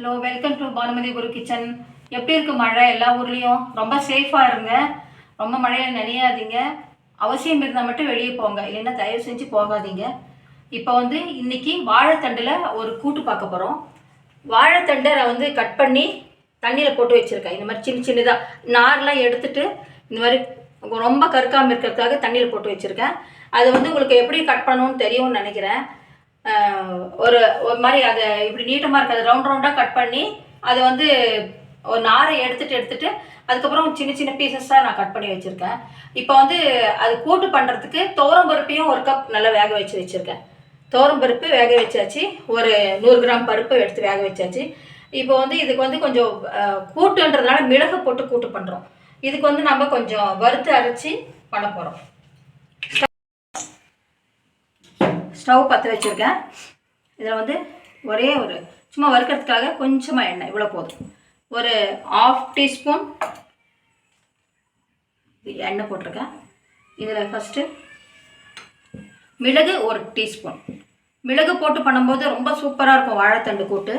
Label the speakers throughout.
Speaker 1: Hello, welcome to Bhanumathi Guru kitchen. எப்படி இருக்கு மழை? எல்லா ஊர்லேயும் ரொம்ப சேஃபாக இருங்க. ரொம்ப மழையில் நனையாதீங்க. அவசியம் இருந்தால் மட்டும் வெளியே போங்க, இல்லைன்னா தயவு செஞ்சு போகாதீங்க. இப்போ இன்னைக்கு வாழைத்தண்டில் ஒரு கூட்டு பார்க்க போகிறோம். வாழைத்தண்டை நான் கட் பண்ணி தண்ணியில் போட்டு வச்சுருக்கேன். இந்த மாதிரி சின்ன சின்னதாக நார்லாம் எடுத்துட்டு இந்த மாதிரி ரொம்ப கருக்காமல் இருக்கிறதுக்காக தண்ணியில் போட்டு வச்சுருக்கேன். அது உங்களுக்கு எப்படி கட் பண்ணணும்னு தெரியும்னு நினைக்கிறேன். ஒரு ஒரு மாதிரி அதை இப்படி நீட்டமாக இருக்குது, அதை ரவுண்டாக கட் பண்ணி அதை ஒரு நாரை எடுத்துட்டு அதுக்கப்புறம் சின்ன சின்ன பீசஸாக நான் கட் பண்ணி வச்சுருக்கேன். இப்போ அது கூட்டு பண்ணுறதுக்கு துவரம்பருப்பையும் ஒரு கப் நல்லா வேக வச்சுருக்கேன். துவரம்பருப்பு வேக வச்சாச்சு. ஒரு 100 கிராம் பருப்பு எடுத்து வேக வச்சாச்சு. இப்போ இதுக்கு கொஞ்சம் கூட்டுன்றதுனால மிளகு போட்டு கூட்டு பண்ணுறோம். இதுக்கு நம்ம கொஞ்சம் வறுத்து அரைச்சி பண்ண போகிறோம். ஸ்டவ் பற்ற வச்சுருக்கேன். இதில் ஒரே ஒரு சும்மா வறுக்கிறதுக்காக கொஞ்சமாக எண்ணெய், இவ்வளோ போதும். ஒரு 1/2 டீஸ்பூன் எண்ணெய் போட்டிருக்கேன். இதில் ஃபஸ்ட்டு மிளகு 1 டீஸ்பூன். மிளகு போட்டு பண்ணும்போது ரொம்ப சூப்பராக இருக்கும் வாழைத்தண்டு கூட்டு.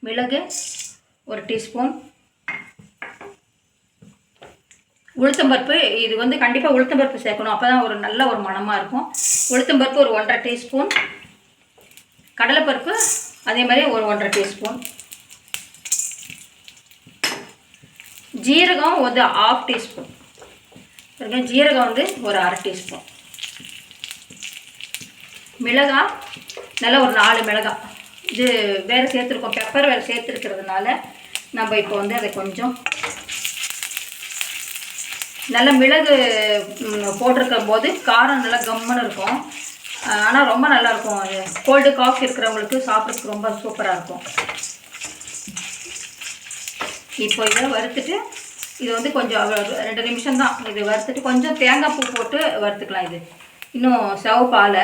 Speaker 1: மிளகு 1 டீஸ்பூன். உளுத்தம்பருப்பு, இது கண்டிப்பாக உளுத்தம்பருப்பு சேர்க்கணும், அப்போ தான் ஒரு நல்ல ஒரு மணமாக இருக்கும். உளுத்தம்பருப்பு ஒரு 1.5 டீஸ்பூன். கடலைப்பருப்பு அதே மாதிரி ஒரு 1.5 டீஸ்பூன். ஜீரகம் ஒரு 1/2 டீஸ்பூன். ஜீரகம் ஒரு 1/2 டீஸ்பூன். மிளகாய் நல்லா ஒரு 4 மிளகாய். இது வேறு சேர்த்துருக்கோம், பெப்பர் வேறு சேர்த்துருக்கிறதுனால நம்ம இப்போ அதை கொஞ்சம் நல்ல மிளகு போட்டிருக்கும் போது காரம் நல்லா கம்முன்னு இருக்கும். ஆனால் ரொம்ப நல்லாயிருக்கும். அது கோல்டு காஃபி இருக்கிறவங்களுக்கு சாப்பிட்றதுக்கு ரொம்ப சூப்பராக இருக்கும். இப்போ இதை வறுத்துட்டு இது கொஞ்சம் 2 நிமிஷம் தான். இது வறுத்துட்டு கொஞ்சம் தேங்காய் பூ போட்டு வறுத்துக்கலாம். இது இன்னும் சிவப்பால்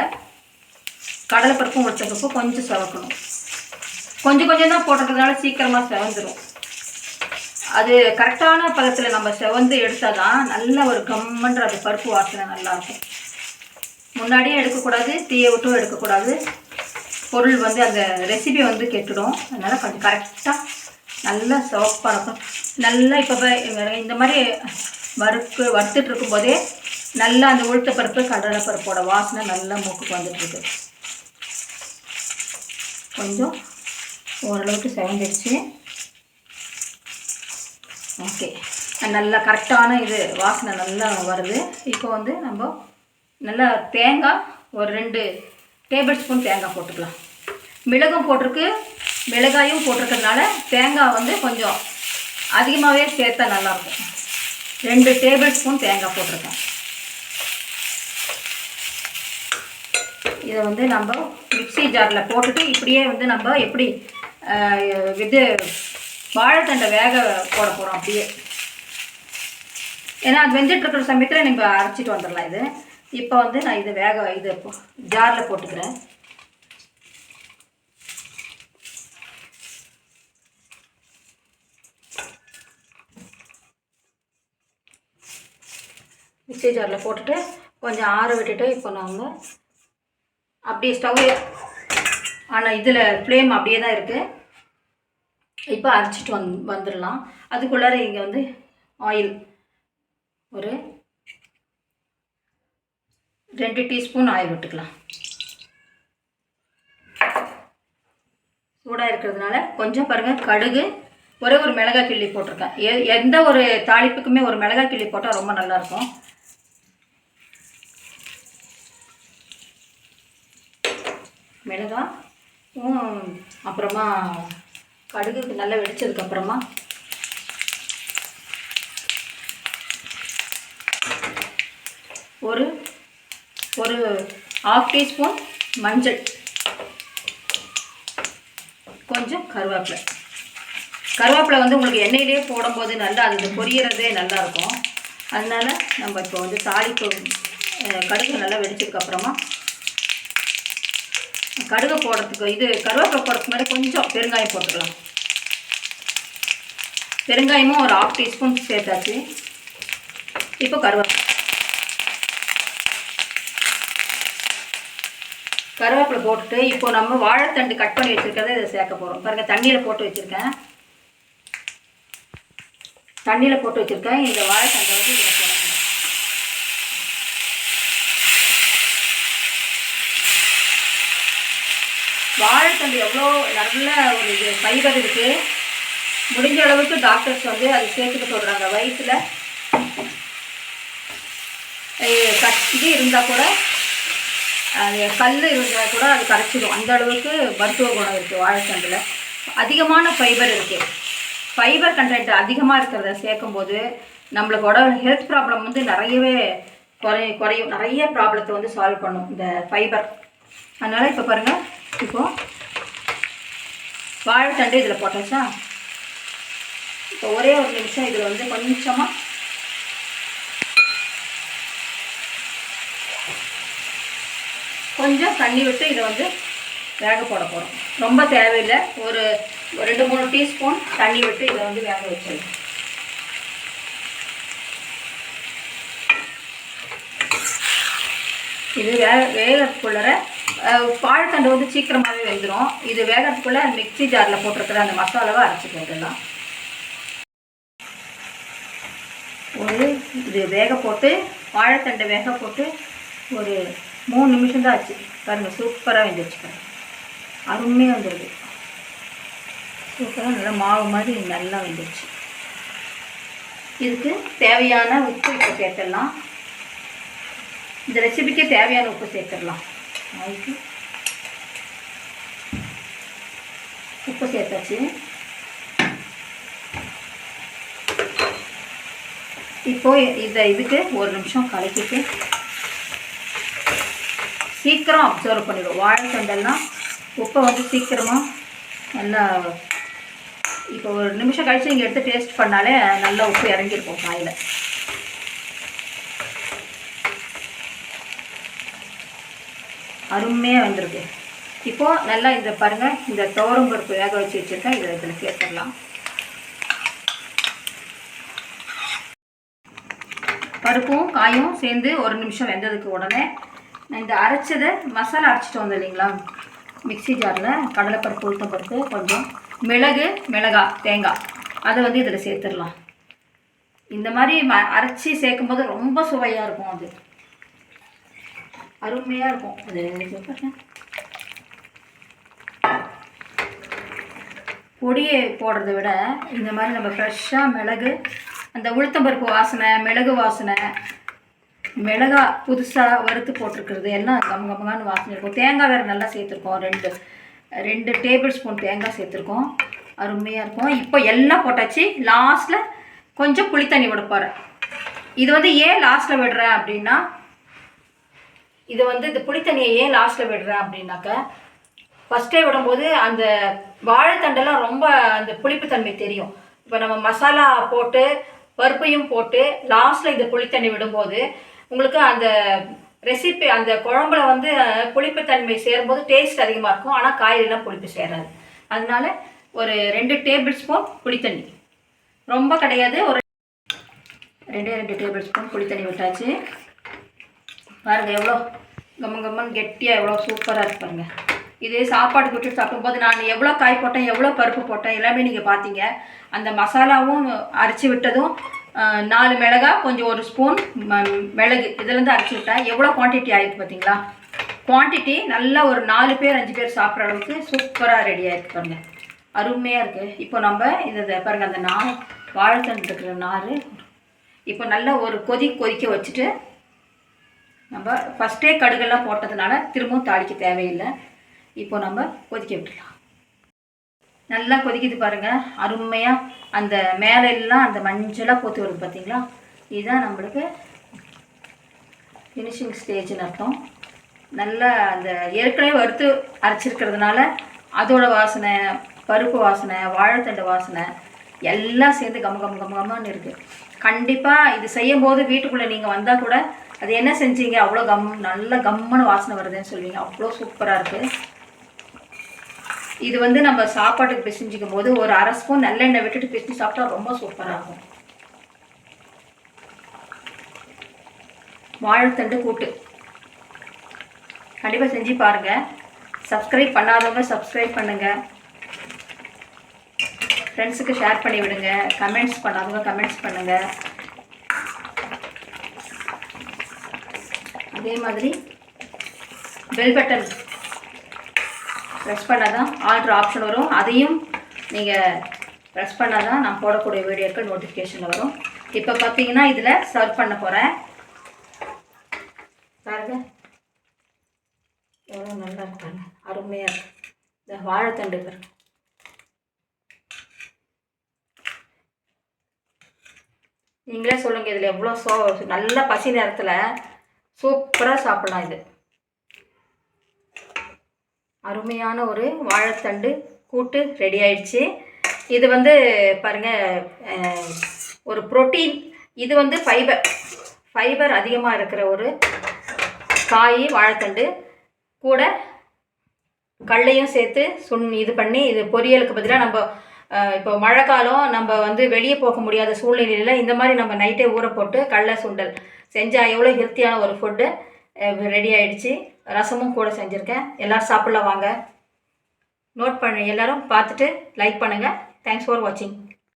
Speaker 1: கடலைப்பருப்பும் உளுத்தம்பருப்பும் கொஞ்சம் சிவக்கணும். கொஞ்சம் கொஞ்சம் தான் போட்டுறதுனால சீக்கிரமாக சிவந்துடும். அது கரெக்டான பதத்தில் நம்ம செவந்து எடுத்தால் தான் நல்ல ஒரு கம்மன்ற அது பருப்பு வாசனை நல்லாயிருக்கும். முன்னாடியே எடுக்கக்கூடாது, தீயை விட்டும் எடுக்கக்கூடாது. பொருள் அந்த ரெசிபி கெட்டுடும். அதனால் கொஞ்சம் கரெக்டாக நல்லா சிவப்பாக நல்லா இப்போ இந்த மாதிரி வறுத்துட்டு இருக்கும்போதே நல்லா அந்த உளுத்தப்பருப்பு கடலைப்பருப்போட வாசனை நல்லா மூக்குக்கு வந்துட்டுருக்கு. கொஞ்சம் ஓரளவுக்கு செவந்துடுச்சு. ஓகே, நல்லா கரெக்டான இது வாசனை நல்லா வருது. இப்போ நம்ம நல்லா தேங்காய் ஒரு 2 டேபிள் ஸ்பூன் தேங்காய் போட்டுக்கலாம். மிளகும் போட்டிருக்கு, மிளகாயும் போட்டிருக்கிறதுனால தேங்காய் கொஞ்சம் அதிகமாகவே சேர்த்தா நல்லாயிருக்கும். 2 டேபிள் ஸ்பூன் தேங்காய் போட்டிருக்கேன். இதை நம்ம மிக்ஸி ஜாரில் போட்டுட்டு இப்படியே நம்ம எப்படி இது வாழைத்தண்டை வேக போட போகிறோம் அப்படியே. ஏன்னா அது வெந்துட்டுருக்கிற சமயத்தில் நம்ம அரைச்சிட்டு வந்துடலாம். இது இப்போ நான் இது ஜாரில் போட்டுக்கிறேன். மிக்ஸி ஜாரில் போட்டுட்டு கொஞ்சம் ஆற விட்டுட்டு இப்போ நாங்கள் அப்படியே ஸ்டவ் ஆனால் இதில் ஃப்ளேம் அப்படியே தான் இருக்குது. இப்போ அரைச்சிட்டு வந்துடலாம். அதுக்குள்ளார இங்கே ஆயில் ஒரு 2 டீஸ்பூன் ஆயில் விட்டுக்கலாம். சூடாக இருக்கிறதுனால கொஞ்சம் பாருங்கள், கடுகு ஒரே ஒரு மிளகாய் கிள்ளி போட்டிருக்கேன். எந்த ஒரு தாளிப்புக்குமே ஒரு மிளகாய் கிள்ளி போட்டால் ரொம்ப நல்லாயிருக்கும். மிளகாய் அப்புறமா கடுகு நல்லா வெடிச்சதுக்கப்புறமா ஒரு 1/2 டீஸ்பூன் மஞ்சள், கொஞ்சம் கருவேப்பிலை. கருவேப்பிலை உங்களுக்கு எண்ணெயிலே போடும்போது நல்லா அது பொரியறதே நல்லாயிருக்கும். அதனால் நம்ம இப்போ தாளிப்பு கடுகு நல்லா வெடிச்சதுக்கப்புறமா கடுகு போடுறதுக்கு கருவேப்பிலை போடுறதுக்கு மாதிரி கொஞ்சம் பெருங்காயம் போட்டுக்கலாம். பெருங்காயமும் ஒரு 1/2 டீஸ்பூன் சேர்த்தாச்சு. இப்போ கருவேப்பிலை கருவேப்பிலை போட்டுட்டு இப்போ நம்ம வாழைத்தண்டு கட் பண்ணி வச்சுருக்கிறத இதை சேர்க்க போகிறோம். பாருங்கள், தண்ணியில் போட்டு வச்சுருக்கேன். இந்த வாழைத்தண்டை வந்து இதில் போடணும். வாழைத்தண்டு எவ்வளோ நல்ல ஒரு இது ஃபைபர் இருக்குது. முடிஞ்ச அளவுக்கு டாக்டர்ஸ் வந்து அது சேர்த்துக்க சொல்கிறாங்க. வயிற்றில் இது இருந்தால் கூட, அது கல் இருந்தால் கூட அது கரைச்சிடும். அந்த அளவுக்கு மருத்துவ குணம் இருக்குது வாழைத்தண்டில். அதிகமான ஃபைபர் இருக்குது. ஃபைபர் கண்டென்ட் அதிகமாக இருக்கிறத சேர்க்கும்போது நம்மளுக்கு உடம்பு ஹெல்த் ப்ராப்ளம் வந்து நிறையவே குறையும். நிறைய ப்ராப்ளத்தை வந்து சால்வ் பண்ணும் இந்த ஃபைபர். அதனால் இப்போ பாருங்கள், இப்போது வாழைத்தண்டு இதில் போட்டாச்சா. இப்போ ஒரே ஒரு நிமிஷம் இதில் வந்து கொஞ்சம் தண்ணி விட்டு இதை வந்து வேக போட போகிறோம். ரொம்ப தேவையில்லை. ஒரு 2-3 டீஸ்பூன் தண்ணி விட்டு இதை வந்து வேக வச்சிடலாம். இது வேகிறதுக்குள்ளே வாழைத்தண்டு வந்து சீக்கிரமாகவே வெந்துடும். இது வேகிறதுக்குள்ளே மிக்ஸி ஜாரில் போட்டிருக்கிற அந்த மசாலாவை அரைச்சிட்டு வந்துடலாம். இது வேக போட்டு, வாழைத்தண்டை வேக போட்டு ஒரு 3 நிமிஷம் தான் ஆச்சு. பாருங்கள், சூப்பராக வெந்துருச்சு. பாருங்கள், அருமையாக வந்துடுது. சூப்பராக நல்லா மாவு மாதிரி நல்லா வெந்துருச்சு. இதுக்கு தேவையான உப்பு இப்போ சேர்த்துடலாம். இந்த ரெசிபிக்கு தேவையான உப்பு சேர்த்துடலாம். அதுக்கு உப்பு சேர்த்தாச்சு. இப்போது இதுக்கு 1 நிமிஷம் கலக்கிட்டு சீக்கிரம் அப்சர்வ் பண்ணிவிடும். வாழைத்தண்டெல்லாம் உப்பை வந்து சீக்கிரமாக நல்லா, இப்போ 1 நிமிஷம் கழித்து நீங்கள் எடுத்து டேஸ்ட் பண்ணாலே நல்லா உப்பு இறங்கியிருக்கும் காயில். அருமையாக வந்துருக்கு. இப்போது நல்லா இந்த பாருங்கள், இந்த துவரம் பருப்பு வேக வச்சு வச்சுருக்கேன். இதில் சேர்த்துடலாம். பருப்பும் காயும் சேர்ந்து 1 நிமிஷம் வெந்ததுக்கு உடனே நான் இந்த அரைச்சதை மசாலா அரைச்சிட்டு வந்தேன் இல்லைங்களா மிக்ஸி ஜாரில், கடலைப்பருப்பு, உளுத்தம்பருப்பு, கொஞ்சம் மிளகாய், தேங்காய், அதை வந்து இதில் சேர்த்துடலாம். இந்த மாதிரி அரைச்சி சேர்க்கும்போது ரொம்ப சுவையாக இருக்கும். அது அருமையாக இருக்கும். அது பொடியை போடுறத விட இந்த மாதிரி நம்ம ஃப்ரெஷ்ஷாக மிளகு, அந்த உளுத்தம்பருப்பு வாசனை, மிளகு வாசனை, மிளகாய் புதுசாக வறுத்து போட்டிருக்கிறது எல்லாம் கம்மகமான வாசனை இருக்கும். தேங்காய் வேறு நல்லா சேர்த்துருக்கோம். 2 டேபிள் ஸ்பூன் தேங்காய் சேர்த்துருக்கோம். அருமையாக இருக்கும். இப்போ எல்லாம் போட்டாச்சு. லாஸ்ட்டில் கொஞ்சம் புளித்தண்ணி விட போகிறேன். இது வந்து ஏன் லாஸ்ட்டில் விடுறேன் அப்படின்னா, இந்த புளித்தண்ணியை ஏன் லாஸ்ட்டில் விடுறேன் அப்படின்னாக்க, ஃபஸ்ட்டே விடும்போது அந்த வாழைத்தண்டெல்லாம் ரொம்ப அந்த புளிப்புத்தன்மை தெரியும். இப்போ நம்ம மசாலா போட்டு பருப்பையும் போட்டு லாஸ்ட்டில் இந்த புளித்தண்ணி விடும்போது உங்களுக்கு அந்த ரெசிபி, அந்த குழம்புல வந்து புளிப்புத்தன்மை சேரும்போது டேஸ்ட் அதிகமாக இருக்கும். ஆனால் காயெல்லாம் புளிப்பு சேராது. அதனால ஒரு 2 டேபிள் ஸ்பூன் புளித்தண்ணி, ரொம்ப கிடையாது, ஒரு 2 டேபிள் ஸ்பூன் புளித்தண்ணி விட்டாச்சு. பாருங்கள் எவ்வளோ கம்மன் கெட்டியாக எவ்வளோ சூப்பராக இருக்கு பாருங்கள். இது சாப்பாடு விட்டு சாப்பிடும்போது நான் எவ்வளோ காய் போட்டேன், எவ்வளோ பருப்பு போட்டேன் எல்லாமே நீங்கள் பார்த்தீங்க. அந்த மசாலாவும் அரைச்சி விட்டதும் 4 மிளகாய், கொஞ்சம் 1 ஸ்பூன் மிளகு இதிலேருந்து அரைச்சி விட்டேன். எவ்வளோ குவான்டிட்டி ஆகிருக்கு பார்த்தீங்களா. குவான்டிட்டி நல்லா ஒரு 4 பேர் 5 பேர் சாப்பிட்ற அளவுக்கு சூப்பராக ரெடி ஆகிருக்கு பாருங்கள். அருமையாக இருக்குது. இப்போ நம்ம இதை பாருங்கள், அந்த வாழைத்தண்டு இருக்கிற நார் இப்போ நல்லா ஒரு கொதிக்க வச்சுட்டு, நம்ம ஃபஸ்ட்டே கடுகெல்லாம் போட்டதுனால திரும்பவும் தாளிக்க தேவையில்லை. இப்போ நம்ம கொதிக்க விட்டுடலாம். நல்லா கொதிக்குது பாருங்கள். அருமையாக அந்த மேலெல்லாம் அந்த மஞ்சளாக போத்து வருது பார்த்தீங்களா. இதுதான் நம்மளுக்கு ஃபினிஷிங் ஸ்டேஜ்னு அர்த்தம். நல்லா அந்த ஏற்கனவே வறுத்து அரைச்சிருக்கிறதுனால அதோட வாசனை, பருப்பு வாசனை, வாழைத்தண்டு வாசனை எல்லாம் சேர்ந்து கம்மன்னு இருக்குது. கண்டிப்பாக இது செய்யும் போது வீட்டுக்குள்ளே நீங்கள் வந்தால் கூட அது என்ன செஞ்சீங்க, அவ்வளோ நல்ல கம்மன்னு வாசனை வருதுன்னு சொல்லுவீங்க. அவ்வளோ சூப்பராக இருக்குது. இது வந்து நம்ம சாப்பாட்டுக்கு பிசைஞ்சிக்கும் போது ஒரு 1/2 ஸ்பூன் நல்லெண்ணெய் விட்டுட்டு பிசைஞ்சு சாப்பிட்டா ரொம்ப சூப்பராக இருக்கும். வாழைத்தண்டு கூட்டு கண்டிப்பாக செஞ்சு பாருங்கள். சப்ஸ்கிரைப் பண்ணாதவங்க சப்ஸ்கிரைப் பண்ணுங்கள். ஃப்ரெண்ட்ஸுக்கு ஷேர் பண்ணி விடுங்க. கமெண்ட்ஸ் பண்ணாதவங்க கமெண்ட்ஸ் பண்ணுங்கள். அதே மாதிரி பெல் பட்டன் ப்ரெஸ் பண்ணால் தான் ஆல்ட்ரு ஆப்ஷன் வரும். அதையும் நீங்கள் ப்ரெஸ் பண்ணால் தான் நான் போடக்கூடிய வீடியோக்கள் நோட்டிஃபிகேஷனில் வரும். இப்போ பார்த்தீங்கன்னா இதில் சர்வ் பண்ண போகிறேன். பாருங்க எவ்வளோ நல்லா இருக்காங்க, அருமையாக இருக்கு. இந்த வாழைத்தண்டு பாருங்க. நீங்களே சொல்லுங்கள் இதில் எவ்வளோ நல்ல பசி நேரத்தில் சூப்பராக சாப்பிடலாம். இது அருமையான ஒரு வாழைத்தண்டு கூட்டு ரெடி ஆயிடுச்சு. இது வந்து பாருங்கள் ஒரு புரோட்டீன், இது வந்து ஃபைபர் அதிகமாக இருக்கிற ஒரு காய் வாழைத்தண்டு கூட கல்லையும் சேர்த்து இது பண்ணி இது பொரியலுக்கு பதிலாக நம்ம இப்போ மழை காலம் நம்ம வந்து வெளியே போக முடியாத சூழ்நிலையில் இந்த மாதிரி நம்ம நைட்டே ஊற போட்டு கடலை சுண்டல் செஞ்சால் எவ்வளோ ஹெல்த்தியான ஒரு ஃபுட்டு ரெடி ஆகிடுச்சு. ரசமும் கூட செஞ்சுருக்கேன். எல்லோரும் சாப்பிட்லாம் வாங்க. நோட் பண்ணி எல்லோரும் பார்த்துட்டு லைக் பண்ணுங்கள். தேங்க்ஸ் ஃபார் வாட்சிங்.